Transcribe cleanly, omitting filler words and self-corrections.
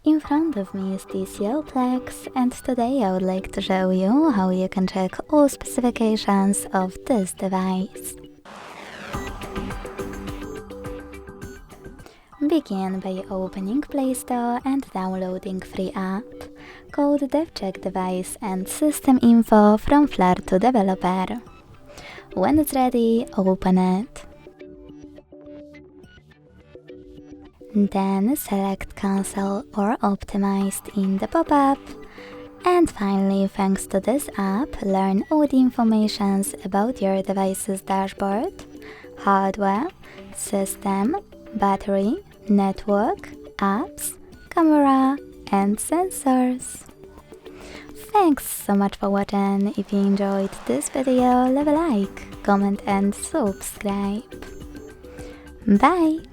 In front of me is TCL Plex, and today I would like to show you how you can check all specifications of this device. Begin by opening Play Store and downloading free app. Code DevCheck device and system info from Flare to developer. When it's ready, open it. Then select Cancel or Optimized in the pop-up. And finally, thanks to this app, learn all the informations about your device's dashboard, hardware, system, battery, network, apps, camera, and sensors. Thanks so much for watching. If you enjoyed this video, leave a like, comment and subscribe. Bye!